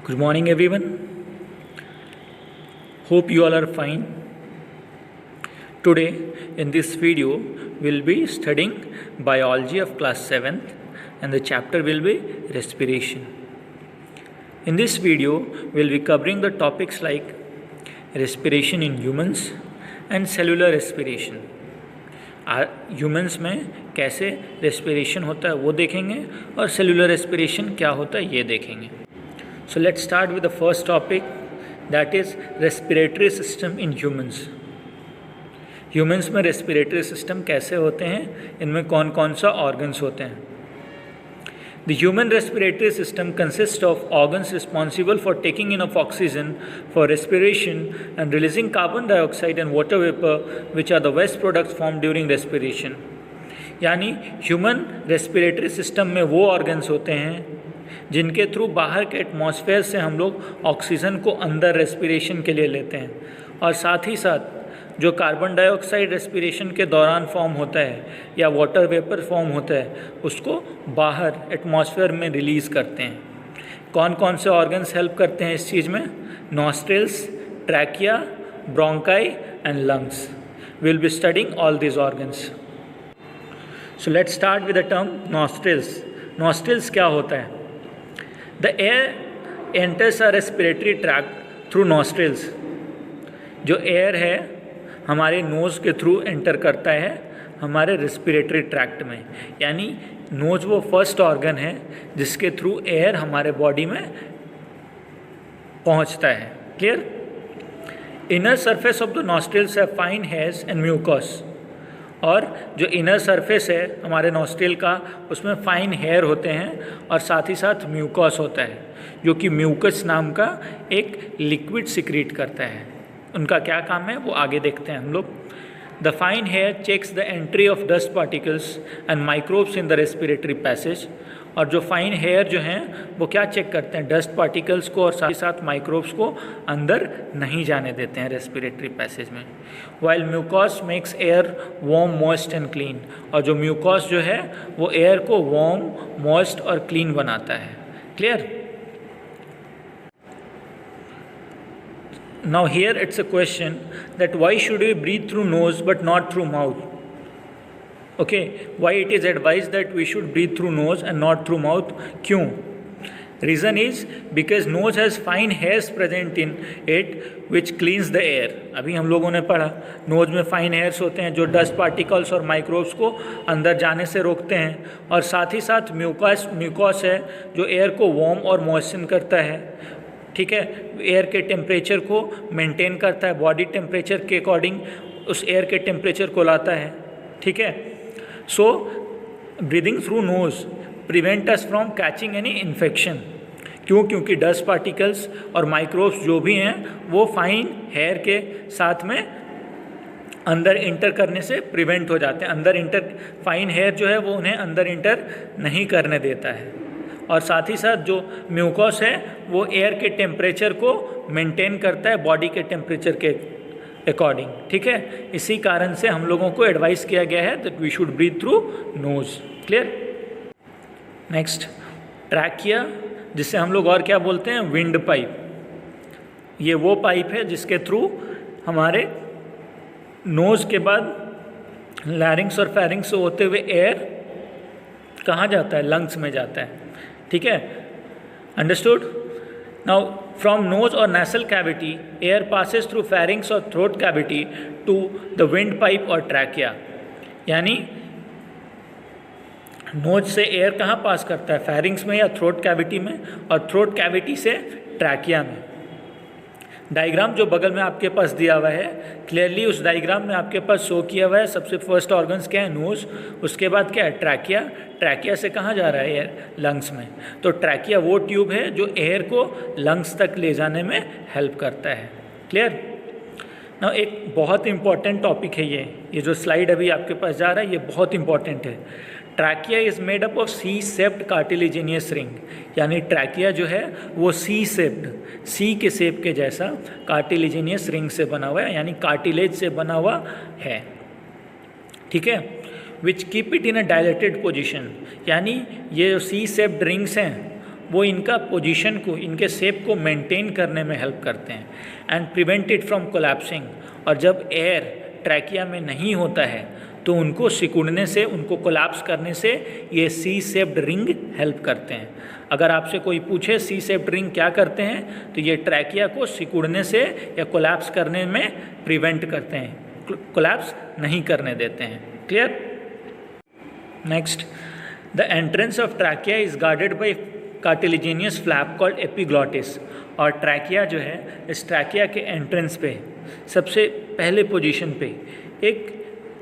Good morning, everyone. Hope you all are fine. Today, in this video, we'll be studying biology of class 7th, and the chapter will be respiration. In this video, we'll be covering the topics like respiration in humans and cellular respiration. Humans में कैसे respiration होता है वो देखेंगे और cellular respiration क्या होता है ये देखेंगे. So let's start with the first topic, that is respiratory system in humans. Humans में respiratory system कैसे होते हैं, इनमें कौन कौन सा organs होते हैं. The human respiratory system consists of organs responsible for taking in of oxygen for respiration and releasing carbon dioxide and water vapor, which are the waste products formed during respiration. यानी human respiratory system में वो organs होते हैं जिनके through बाहर के atmosphere से हम लोग ऑक्सीजन को अंदर रेस्पिरेशन के लिए लेते हैं, और साथ ही साथ जो कार्बन डाइऑक्साइड रेस्पिरेशन के दौरान फॉर्म होता है या वाटर वेपर फॉर्म होता है उसको बाहर एटमॉस्फेयर में रिलीज़ करते हैं. कौन कौन से ऑर्गन्स हेल्प करते हैं इस चीज़ में? Nostrils, trachea, bronchi and lungs. We will be studying all this organs. So let's start with the term nostrils. Nostrils क्या होता है? The air enters a respiratory tract through nostrils. जो एयर है हमारे नोज़ के थ्रू एंटर करता है हमारे रेस्पिरेटरी ट्रैक्ट में, यानी नोज़ वो फर्स्ट ऑर्गन है जिसके थ्रू एयर हमारे बॉडी में पहुंचता है. Clear? Inner surface of the nostrils है फाइन हेयर्स एंड म्यूकस. और जो इनर सरफेस है हमारे नॉस्ट्रिल का उसमें फाइन हेयर होते हैं और साथ ही साथ म्यूकस होता है जो कि म्यूकस नाम का एक लिक्विड सिक्रीट करता है. उनका क्या काम है वो आगे देखते हैं हम लोग. The fine hair checks the entry of dust particles and microbes in the respiratory passage. और जो फाइन हेयर जो हैं वो क्या चेक करते हैं? डस्ट पार्टिकल्स को और साथ ही साथ माइक्रोब्स को अंदर नहीं जाने देते हैं रेस्पिरेटरी पैसेज में. While mucus makes air warm, moist and clean. और जो म्यूकस जो है वो एयर को वार्म, मॉइस्ट और क्लीन बनाता है. Clear? Now here it's a question that why should we breathe through nose but not through mouth? Okay, why it is advised that we should breathe through nose and not through mouth? क्यों? Reason is because nose has fine hairs present in it which cleans the air. अभी हम लोगों ने पढ़ा knows में fine hairs होते हैं जो डस्ट पार्टिकल्स और माइक्रोब्स को अंदर जाने से रोकते हैं, और साथ ही साथ म्यूकस है जो एयर को वार्म और मॉइस्चन करता है. ठीक है, एयर के टेम्परेचर को मेंटेन करता है, बॉडी टेम्परेचर के अकॉर्डिंग उस एयर के टेम्परेचर को लाता है. ठीक है. So breathing through nose prevent us from catching any infection. क्यों? क्योंकि डस्ट पार्टिकल्स और माइक्रोब्स जो भी हैं वो फाइन हेयर के साथ में अंदर इंटर करने से प्रिवेंट हो जाते हैं. अंदर इंटर फाइन हेयर जो है वो उन्हें अंदर इंटर नहीं करने देता है, और साथ ही साथ जो म्यूकस है वो एयर के टेम्परेचर को मेंटेन करता है बॉडी के टेम्परेचर के अकॉर्डिंग. ठीक है, इसी कारण से हम लोगों को एडवाइस किया गया है that we should breathe through nose. Clear? Next, trachea, जिसे हम लोग और क्या बोलते हैं? Wind pipe. ये वो पाइप है जिसके थ्रू हमारे नोज के बाद लैरिंग्स और फेरिंग्स से होते हुए एयर कहाँ जाता है? लंग्स में जाता है. ठीक है, अंडरस्टूड? नाउ फ्रॉम नोज और nasal cavity air passes through pharynx और throat cavity to the wind pipe और ट्रैकिया. यानी नोज से एयर कहाँ पास करता है? फेरिंग्स में या थ्रोट कैविटी में, और थ्रोट कैविटी से ट्रैकिया में. डायग्राम जो बगल में आपके पास दिया हुआ है, क्लियरली उस डायग्राम में आपके पास शो किया हुआ है. सबसे फर्स्ट ऑर्गन्स क्या है? नोज. उसके बाद क्या है? ट्रैकिया. ट्रैकिया से कहाँ जा रहा है एयर? लंग्स में. तो ट्रैकिया वो ट्यूब है जो एयर को लंग्स तक ले जाने में हेल्प करता है. क्लियर? ना एक बहुत इंपॉर्टेंट टॉपिक है ये जो स्लाइड अभी आपके पास जा रहा है ये बहुत इंपॉर्टेंट है. Trachea is made up of C shaped cartilaginous ring. यानी ट्रैकिया जो है वो सी सेप्ड, सी के सेप के जैसा कार्टिलेजिनियस रिंग से बना हुआ है, यानी कार्टिलेज से बना हुआ है. ठीक है, which keep it in a dilated position. यानी ये सी सेप्ड रिंग्स हैं वो इनका पोजीशन को, इनके शेप को मेंटेन करने में हेल्प करते हैं and prevent it from collapsing. और जब एयर ट्रैकिया में नहीं होता है तो उनको सिकुड़ने से, उनको कोलैप्स करने से ये सी शेप्ड रिंग हेल्प करते हैं। अगर आपसे कोई पूछे सी शेप्ड रिंग क्या करते हैं तो ये ट्रैकिया को सिकुड़ने से या कोलैप्स करने में प्रिवेंट करते हैं, कोलैप्स नहीं करने देते हैं। Clear? Next, the entrance of trachea is guarded by cartilaginous flap called epiglottis. और ट्रैकिया जो है, इस ट्रैकिया के एंट्रेंस पे सबसे पहले पोजीशन पे एक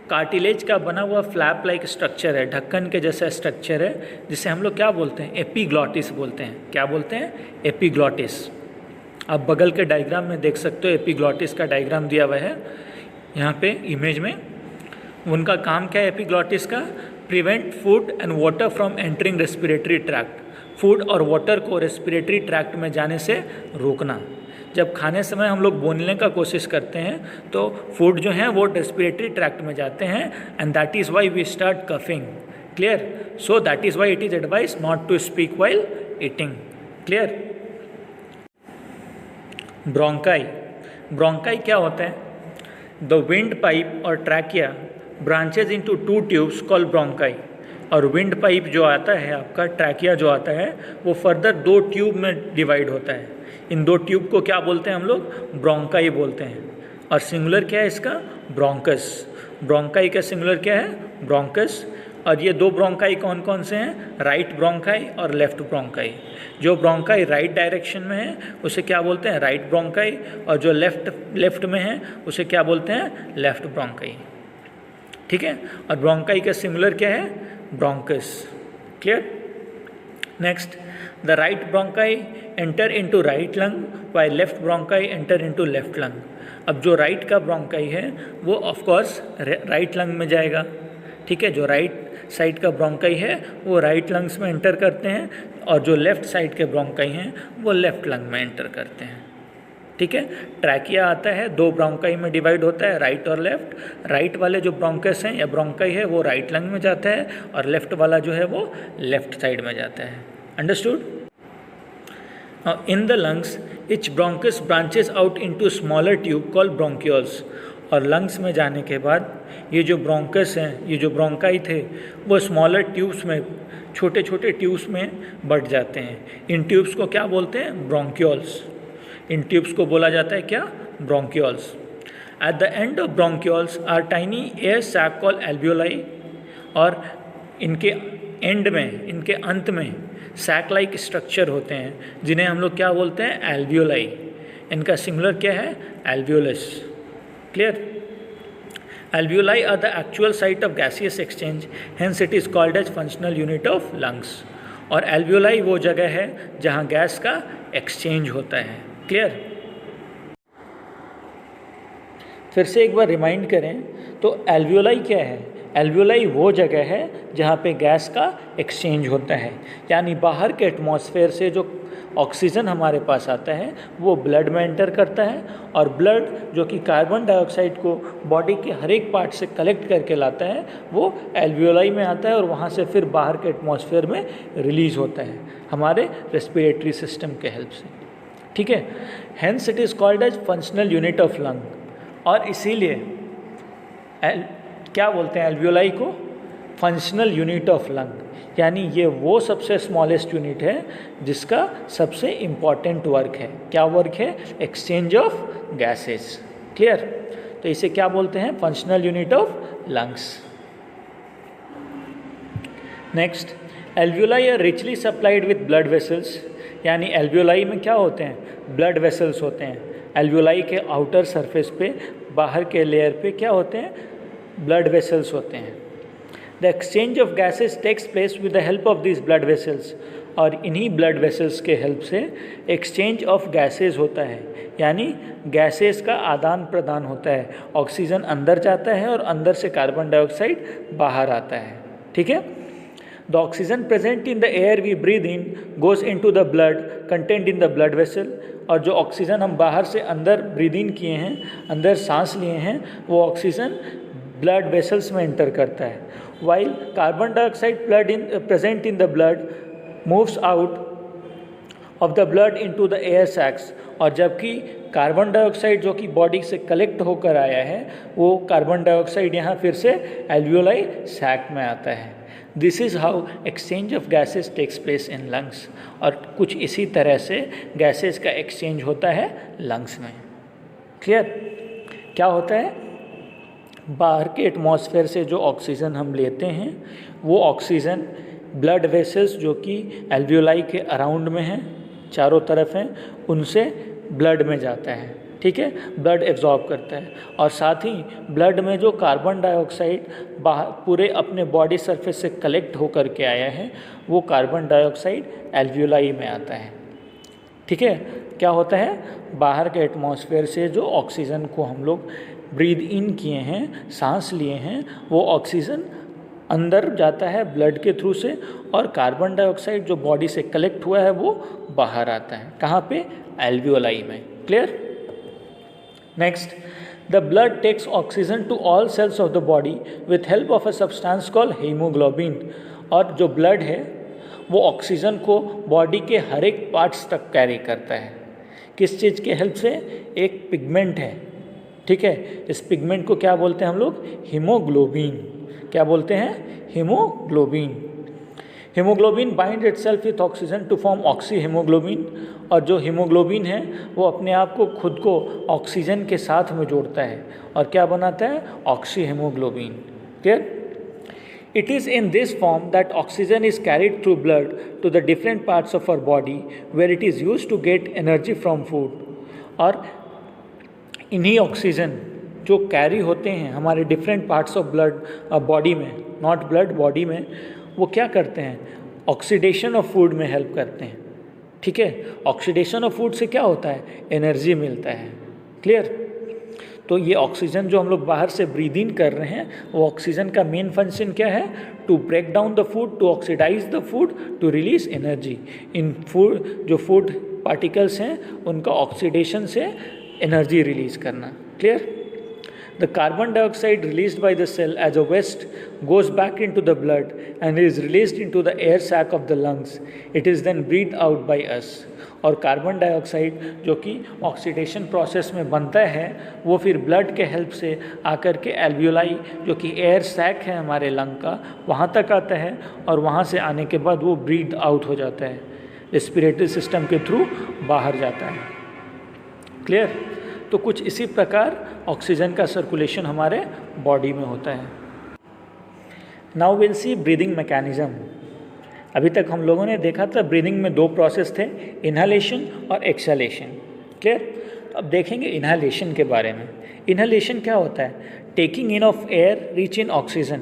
कार्टिलेज का बना हुआ फ्लैप लाइक स्ट्रक्चर है, ढक्कन के जैसा स्ट्रक्चर है, जिसे हम लोग क्या बोलते हैं? एपिग्लॉटिस बोलते हैं। क्या बोलते हैं? एपिग्लॉटिस। आप बगल के डायग्राम में देख सकते हो, एपिग्लॉटिस का डायग्राम दिया हुआ है यहाँ पे इमेज में। उनका काम क्या है एपिग्लॉटिस का? Prevent food and water from entering respiratory tract. Food और वाटर को रेस्पिरेटरी ट्रैक्ट में जाने से रोकना। जब खाने समय हम लोग बोलने का कोशिश करते हैं तो फूड जो है वो रेस्पिरेटरी ट्रैक्ट में जाते हैं and that is why we start coughing. Clear? So that is why it is advice not to speak while eating. Clear? Bronchi. Bronchi क्या होता है? द विंड पाइप और trachea branches into two tubes called bronchi. और wind pipe जो आता है आपका, trachea जो आता है, वो फर्दर दो ट्यूब में डिवाइड होता है। इन दो ट्यूब को क्या बोलते हैं हम लोग? ब्रोंकाई बोलते हैं। और सिंगुलर क्या है इसका? ब्रोंकस। ब्रोंकाई का सिंगुलर क्या है? ब्रोंकस। और ये दो ब्रोंकाई कौन कौन से हैं? राइट ब्रोंकाई और लेफ्ट ब्रोंकाई। जो ब्रोंकाई राइट डायरेक्शन में है उसे क्या बोलते हैं? Right bronchi. और जो लेफ्ट में है उसे क्या बोलते हैं? Left bronchi. ठीक है? और ब्रोंकाई का सिंगुलर क्या है? Bronchus. Clear? Next, the right bronchi enter into right lung while left bronchi enter into left lung. अब जो राइट का ब्रोंकाई है वो ऑफ कोर्स राइट लंग में जाएगा। ठीक है? जो राइट साइड का ब्रोंकाई है वो राइट लंग्स में एंटर करते हैं और जो लेफ्ट साइड के ब्रोंकाई हैं वो लेफ्ट लंग में एंटर करते हैं। ठीक है? ट्रैकिया आता है, दो ब्रोंकाई में डिवाइड होता है, राइट और लेफ्ट। राइट वाले जो ब्रोंकस हैं या ब्रोंकाई है वो राइट लंग में जाता है और लेफ्ट वाला जो है वो लेफ्ट साइड में जाता है। Understood? In the lungs etch bronchus branches out into smaller tube called bronchioles. और लंग्स में जाने के बाद ये जो ब्रोंकस हैं, ये जो ब्रोंकाई थे, वो स्मॉलर ट्यूब्स में, छोटे छोटे ट्यूब्स में बढ़ जाते हैं। इन ट्यूब्स को क्या बोलते हैं? ब्रोंक्यूल्स। इन ट्यूब्स को बोला जाता है क्या? Bronchioles. At the end of bronchioles are tiny air sac called alveoli. और इनके एंड में, इनके अंत में सैक लाइक स्ट्रक्चर होते हैं जिन्हें हम लोग क्या बोलते हैं? एल्वियोलाई। इनका सिंगुलर क्या है? Alveolus. Clear? Alveoli are the actual site of gaseous exchange, hence it is called as functional unit of lungs. और alveoli वो जगह है जहाँ गैस का एक्सचेंज होता है। क्लियर? फिर से एक बार रिमाइंड करें तो alveoli क्या है? alveoli वो जगह है जहाँ पे गैस का एक्सचेंज होता है, यानी बाहर के एटमॉस्फेयर से जो ऑक्सीजन हमारे पास आता है वो ब्लड में एंटर करता है और ब्लड जो कि कार्बन डाइऑक्साइड को बॉडी के हर एक पार्ट से कलेक्ट करके लाता है वो एल्वियोलाई में आता है और वहाँ से फिर बाहर के एटमॉस्फेयर में रिलीज़ होता है हमारे रेस्पिरेटरी सिस्टम के हेल्प से। ठीक है? Hence it is called as functional unit of lung. और इसीलिए क्या बोलते हैं एल्वियोलाई को? फंक्शनल यूनिट ऑफ लंग, यानी ये वो सबसे स्मॉलेस्ट यूनिट है जिसका सबसे इम्पॉर्टेंट वर्क है। क्या वर्क है? Exchange of gases. क्लियर? तो इसे क्या बोलते हैं? Functional unit of lungs. Next, alveoli are richly supplied with blood vessels. यानी एल्वियोलाई में क्या होते हैं? ब्लड वेसल्स होते हैं। एल्वियोलाई के आउटर सरफेस पे, बाहर के लेयर पे क्या होते हैं? ब्लड वेसल्स होते हैं। The exchange of gases takes place with the help of these blood vessels। और इन्हीं ब्लड वेसल्स के हेल्प से एक्सचेंज ऑफ गैसेस होता है, यानी गैसेस का आदान प्रदान होता है। ऑक्सीजन अंदर जाता है और अंदर से कार्बन डाइऑक्साइड बाहर आता है। ठीक है? The oxygen present in the air we breathe in goes in to the blood content in the blood vessel. और जो ऑक्सीजन हम बाहर से अंदर ब्रीद इन किए हैं, अंदर सांस लिए हैं, वो ऑक्सीजन ब्लड वेसल्स में एंटर करता है। while carbon dioxide present in the blood moves out of the blood into the air sacs, और जबकि कार्बन डाइऑक्साइड जो कि बॉडी से कलेक्ट होकर आया है वो कार्बन डाइऑक्साइड यहाँ फिर से एल्वियोलाई सैक में आता है। This is how exchange of gases takes place in lungs, और कुछ इसी तरह से गैसेस का एक्सचेंज होता है लंग्स में। क्लियर? क्या होता है, बाहर के एटमॉस्फेयर से जो ऑक्सीजन हम लेते हैं वो ऑक्सीजन ब्लड वेसल्स जो कि एल्वियोलाई के अराउंड में हैं, चारों तरफ हैं, उनसे ब्लड में जाता है। ठीक है, ब्लड एब्जॉर्ब करता है, और साथ ही ब्लड में जो कार्बन डाइऑक्साइड बाहर पूरे अपने बॉडी सरफेस से कलेक्ट होकर के आया है वो कार्बन डाइऑक्साइड एल्वियोलाई में आता है। ठीक है, क्या होता है, बाहर के एटमॉस्फेयर से जो ऑक्सीजन को हम लोग ब्रीद इन किए हैं, सांस लिए हैं, वो ऑक्सीजन अंदर जाता है ब्लड के थ्रू से, और कार्बन डाइऑक्साइड जो बॉडी से कलेक्ट हुआ है वो बाहर आता है। कहाँ पे? एल्वियोलाई में। Clear? Next, the blood takes oxygen to all cells of the body with help of a substance called haemoglobin, और जो ब्लड है वो ऑक्सीजन को बॉडी के हर एक पार्ट्स तक कैरी करता है। किस चीज़ के हेल्प से? एक पिगमेंट है। ठीक है, इस पिगमेंट को क्या बोलते हैं हम लोग? हीमोग्लोबिन। क्या बोलते हैं? Haemoglobin. Haemoglobin bind itself with oxygen to form oxy haemoglobin, और जो हीमोग्लोबिन है वो अपने आप को खुद को ऑक्सीजन के साथ में जोड़ता है और क्या बनाता है? Oxy haemoglobin. Clear? It is in this form that oxygen is carried through blood to the different parts of our body where it is used to get energy from food. और इन्हीं ऑक्सीजन जो carry होते हैं हमारे different parts of blood body में, not blood, body में, वो क्या करते हैं? ऑक्सीडेशन ऑफ फूड में हेल्प करते हैं। ठीक है, ऑक्सीडेशन ऑफ फूड से क्या होता है? एनर्जी मिलता है। क्लियर? तो ये ऑक्सीजन जो हम लोग बाहर से ब्रीद इन कर रहे हैं वो ऑक्सीजन का मेन फंक्शन क्या है? To break down the food, to oxidise the food, to release energy. In food जो फूड पार्टिकल्स हैं उनका ऑक्सीडेशन से एनर्जी रिलीज करना। क्लियर? The carbon dioxide released by the cell as a waste goes back into the blood and is released into the air sac of the lungs. It is then breathed out by us. और carbon dioxide जो कि oxidation process में बनता है वो फिर blood के help से आकर के एल्वियोलाई जो कि एयर सैक है हमारे लंग का वहाँ तक आता है, और वहाँ से आने के बाद वो ब्रीथ आउट हो जाता है, रेस्पिरेटरी सिस्टम के थ्रू बाहर जाता है। क्लियर? तो कुछ इसी प्रकार ऑक्सीजन का सर्कुलेशन हमारे बॉडी में होता है। Now will see breathing mechanism. अभी तक हम लोगों ने देखा था ब्रीदिंग में दो प्रोसेस थे, इनहेलेशन और एक्सहेलेशन। क्लियर? तो अब देखेंगे इनहेलेशन के बारे में। इनहेलेशन क्या होता है? Taking in of air rich in oxygen,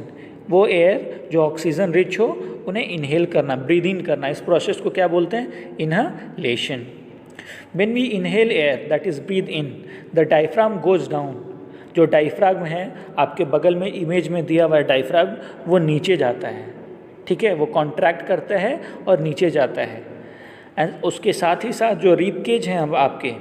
वो एयर जो ऑक्सीजन रिच हो उन्हें इनहेल करना, ब्रीद इन करना, इस प्रोसेस को क्या बोलते हैं? Inhalation. When we inhale air, that is breathe in, the diaphragm goes down. जो डायफ्राग्म है आपके बगल में इमेज में दिया हुआ है डायफ्राग्म, वो नीचे जाता है। ठीक है, वो कॉन्ट्रैक्ट करता है और नीचे जाता है। एंड उसके साथ ही साथ जो रिब केज हैं अब आपके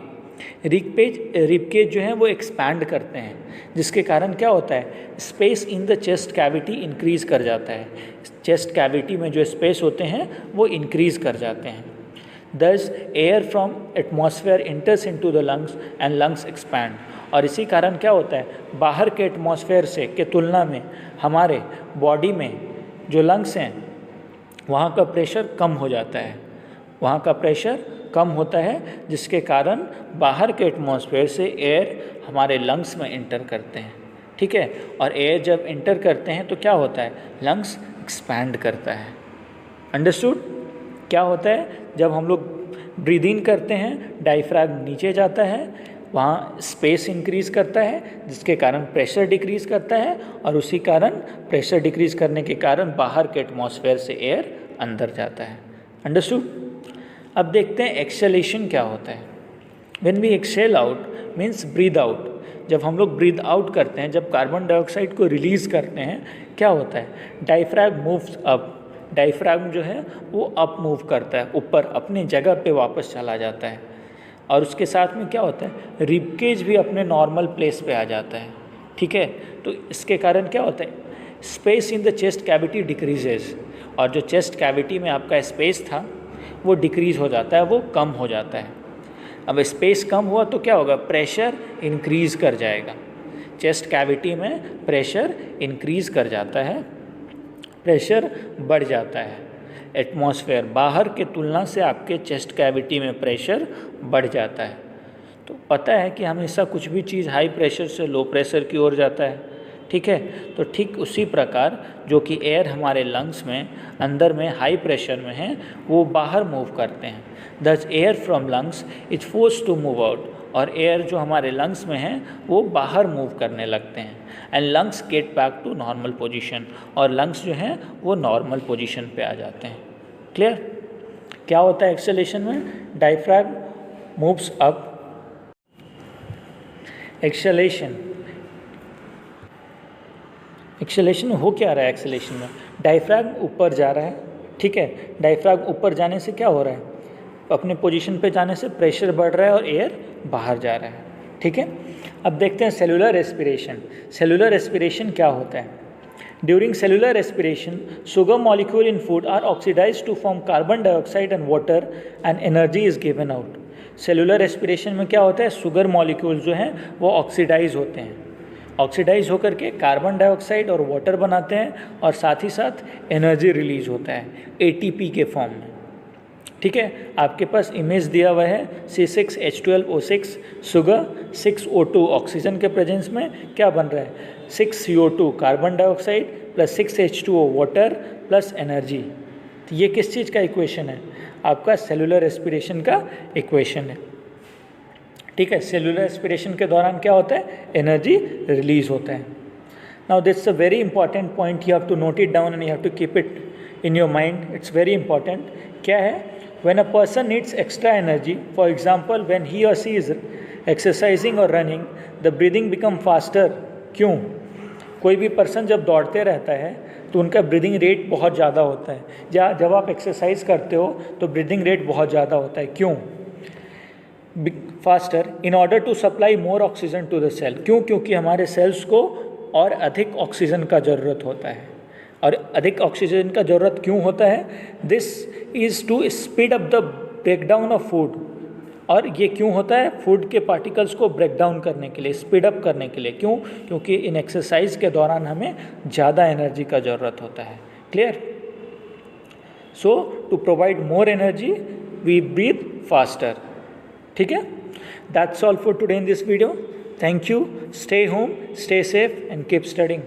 रिब केज जो है वो एक्सपैंड करते हैं, जिसके कारण क्या होता है? Space in the chest cavity increase कर जाता है। चेस्ट कैविटी में जो स्पेस होते हैं वो इंक्रीज़ कर जाते हैं। Thus, air from atmosphere enters into the lungs and lungs expand. और इसी कारण क्या होता है? बाहर के एटमॉस्फेयर से के तुलना में हमारे बॉडी में जो लंग्स हैं वहाँ का प्रेशर कम हो जाता है, वहाँ का प्रेशर कम होता है, जिसके कारण बाहर के एटमॉस्फेयर से एयर हमारे लंग्स में इंटर करते हैं। ठीक है, और एयर जब इंटर करते हैं तो क्या होता है? लंग्स एक्सपैंड करता है। अंडरस्टूड? क्या होता है? जब हम लोग ब्रीद इन करते हैं डायफ्राग्म नीचे जाता है, वहाँ स्पेस इंक्रीज़ करता है, जिसके कारण प्रेशर डिक्रीज़ करता है, और उसी कारण प्रेशर डिक्रीज़ करने के कारण बाहर के एटमॉस्फेयर से एयर अंदर जाता है। अंडरस्टूड? अब देखते हैं एक्सहेलेशन क्या होता है। When we exhale out means breathe out. जब हम लोग ब्रीद आउट करते हैं, जब कार्बन डाइऑक्साइड को रिलीज़ करते हैं, क्या होता है? डायफ्राग्म मूव्स अप। डायफ्राग्म जो है वो अप मूव करता है, ऊपर अपनी जगह पे वापस चला जाता है, और उसके साथ में क्या होता है? रिब केज भी अपने नॉर्मल प्लेस पे आ जाता है। ठीक है, तो इसके कारण क्या होता है? Space in the chest cavity decreases, और जो चेस्ट कैविटी में आपका स्पेस था वो डिक्रीज़ हो जाता है, वो कम हो जाता है। अब स्पेस कम हुआ तो क्या होगा, प्रेशर इंक्रीज़ कर जाएगा। चेस्ट कैविटी में प्रेशर इंक्रीज़ कर जाता है, प्रेशर बढ़ जाता है। एटमॉस्फेयर बाहर के तुलना से आपके चेस्ट कैविटी में प्रेशर बढ़ जाता है। तो पता है कि हमेशा कुछ भी चीज़ हाई प्रेशर से लो प्रेशर की ओर जाता है, ठीक है। तो ठीक उसी प्रकार जो कि एयर हमारे लंग्स में अंदर में हाई प्रेशर में है, वो बाहर मूव करते हैं। Thus air from lungs is force to move out, और एयर जो हमारे लंग्स में है वो बाहर मूव करने लगते हैं। And lungs get back to normal position, और लंग्स जो हैं वो नॉर्मल पोजीशन पे आ जाते हैं। क्लियर? क्या होता है एक्सेलेरेशन में? Diaphragm moves up. एक्सेलेरेशन में हो क्या रहा है? एक्सेलेरेशन में डायफ्राम ऊपर जा रहा है, ठीक है। डायफ्राम ऊपर जाने से क्या हो रहा है, अपने पोजीशन पे जाने से प्रेशर बढ़ रहा है और एयर बाहर जा रहा है, ठीक है। अब देखते हैं सेलुलर रेस्पिरेशन। सेलुलर रेस्पिरेशन क्या होता है? During cellular respiration, sugar molecule in food are oxidised to form carbon dioxide and water and energy is given out. Cellular respiration में क्या होता है, शुगर मॉलिक्यूल जो हैं वो ऑक्सीडाइज होते हैं, ऑक्सीडाइज होकर के कार्बन डाइऑक्साइड और वाटर बनाते हैं, और साथ ही साथ एनर्जी रिलीज होता है एटीपी के फॉर्म में, ठीक है। आपके पास इमेज दिया हुआ है C6H12O6 शुगर, 6O2 ऑक्सीजन के प्रेजेंस में क्या बन रहा है, 6CO2 carbon dioxide plus 6H2O water plus energy. तो ये किस चीज़ का इक्वेशन है? आपका सेलुलर रेस्पिरेशन का इक्वेशन है, ठीक है। सेलुलर रेस्पिरेशन के दौरान क्या होता है, एनर्जी रिलीज होता है। Now this a very important point, you have to note it down and you have to keep it in your mind, it's very important. क्या है? When a person needs extra energy, for example, when he or she is exercising or running, the breathing become faster. क्यों? कोई भी person जब दौड़ते रहता है तो उनका ब्रीदिंग रेट बहुत ज़्यादा होता है। जब आप एक्सरसाइज करते हो तो ब्रीदिंग रेट बहुत ज़्यादा होता है। क्यों? Faster in order to supply more oxygen to the cell. क्यों? क्योंकि हमारे सेल्स को और अधिक ऑक्सीजन का ज़रूरत होता है। और अधिक ऑक्सीजन का ज़रूरत क्यों होता है? This is to speed up the breakdown of food. और ये क्यों होता है? फूड के पार्टिकल्स को ब्रेक डाउन करने के लिए, स्पीड अप करने के लिए। क्यों? क्योंकि इन एक्सरसाइज के दौरान हमें ज़्यादा एनर्जी का ज़रूरत होता है। Clear? So to provide more energy we breathe faster, ठीक है। That's all for today in this video. Thank you. Stay home, stay safe and keep studying.